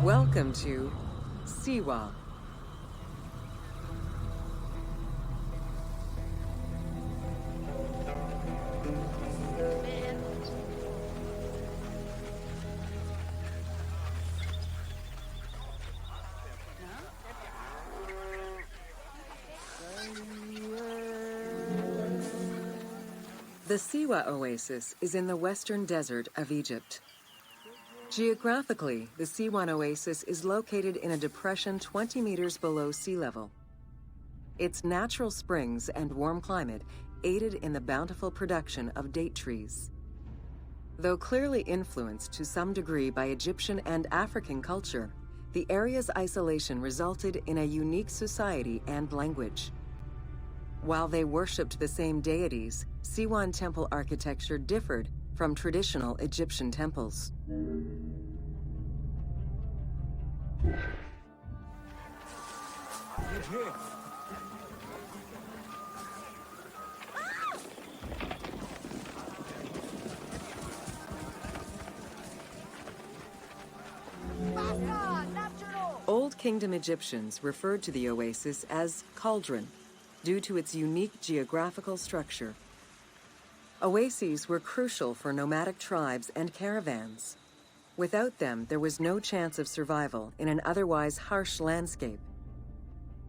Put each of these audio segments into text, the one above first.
Welcome to Siwa. The Siwa Oasis is in the western desert of Egypt. Geographically, the Siwan Oasis is located in a depression 20 meters below sea level. Its natural springs and warm climate aided in the bountiful production of date trees. Though clearly influenced to some degree by Egyptian and African culture, the area's isolation resulted in a unique society and language. While they worshipped the same deities, Siwan temple architecture differed from traditional Egyptian temples. Old Kingdom Egyptians referred to the oasis as cauldron, due to its unique geographical structure. Oases were crucial for nomadic tribes and caravans. Without them, there was no chance of survival in an otherwise harsh landscape.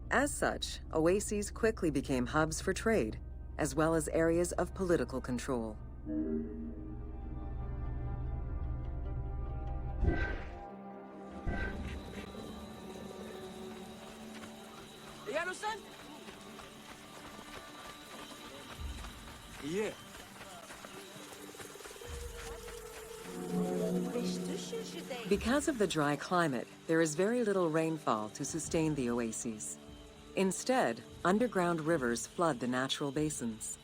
As such, oases quickly became hubs for trade, as well as areas of political control. Yeah. Because of the dry climate, there is very little rainfall to sustain the oases. Instead, underground rivers flood the natural basins.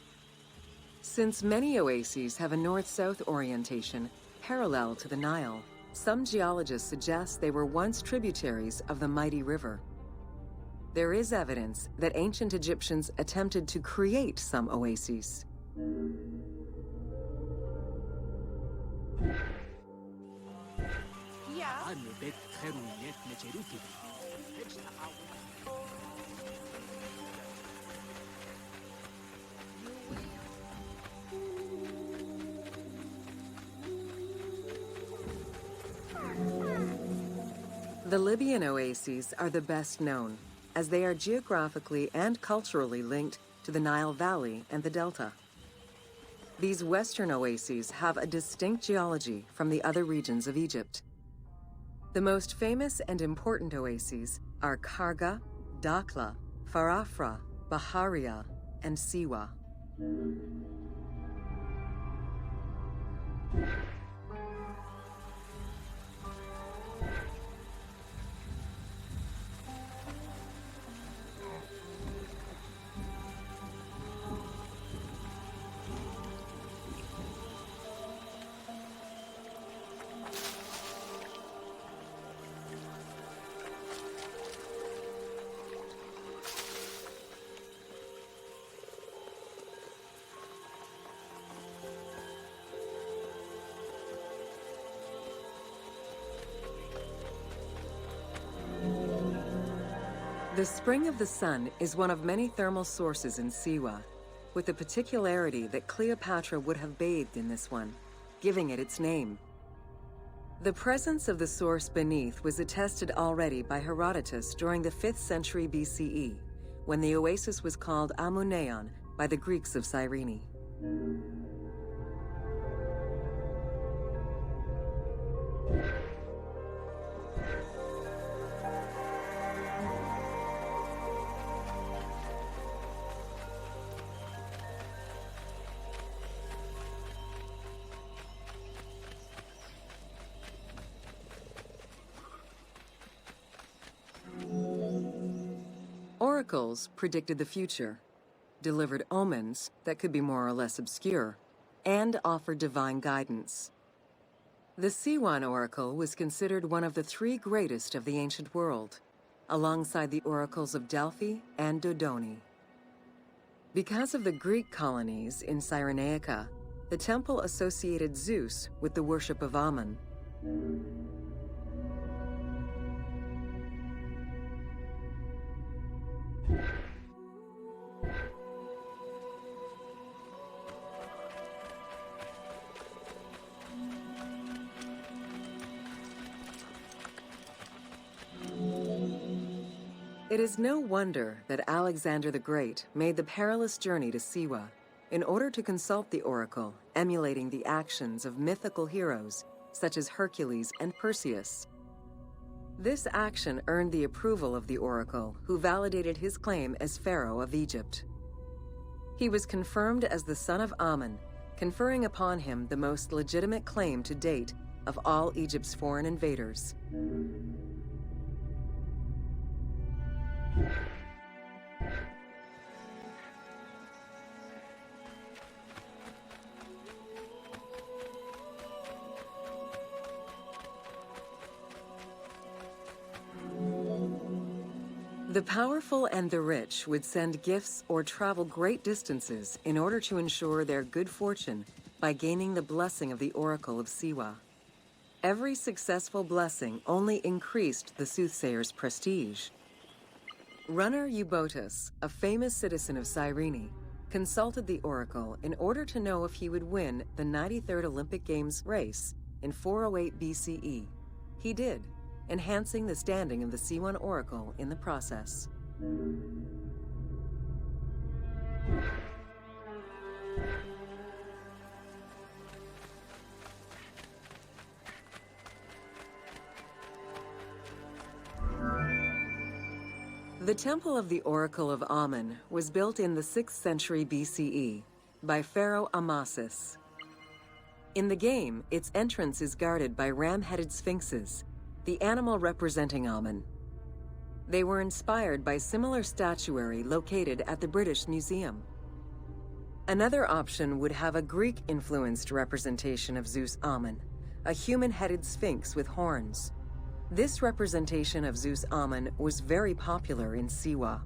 Since many oases have a north-south orientation parallel to the Nile, some geologists suggest they were once tributaries of the mighty river. There is evidence that ancient Egyptians attempted to create some oases. The Libyan oases are the best known, as they are geographically and culturally linked to the Nile Valley and the Delta. These western oases have a distinct geology from the other regions of Egypt. The most famous and important oases are Karga, Dakhla, Farafra, Baharia, and Siwa. The Spring of the Sun is one of many thermal sources in Siwa, with the particularity that Cleopatra would have bathed in this one, giving it its name. The presence of the source beneath was attested already by Herodotus during the 5th century BCE, when the oasis was called Amuneion by the Greeks of Cyrene. Oracles predicted the future, delivered omens that could be more or less obscure, and offered divine guidance. The Siwan oracle was considered one of the 3 greatest of the ancient world, alongside the oracles of Delphi and Dodoni. Because of the Greek colonies in Cyrenaica, the temple associated Zeus with the worship of Ammon. It is no wonder that Alexander the Great made the perilous journey to Siwa in order to consult the oracle, emulating the actions of mythical heroes such as Hercules and Perseus. This action earned the approval of the oracle, who validated his claim as Pharaoh of Egypt. He was confirmed as the son of Amun, conferring upon him the most legitimate claim to date of all Egypt's foreign invaders. The powerful and the rich would send gifts or travel great distances in order to ensure their good fortune by gaining the blessing of the Oracle of Siwa. Every successful blessing only increased the soothsayer's prestige. Runner Eubotus, a famous citizen of Cyrene, consulted the oracle in order to know if he would win the 93rd Olympic Games race in 408 BCE. He did, enhancing the standing of the Siwan oracle in the process. The Temple of the Oracle of Amun was built in the 6th century BCE by Pharaoh Amasis. In the game, its entrance is guarded by ram-headed sphinxes, the animal representing Amun. They were inspired by similar statuary located at the British Museum. Another option would have a Greek-influenced representation of Zeus Amun, a human-headed sphinx with horns. This representation of Zeus Amun was very popular in Siwa.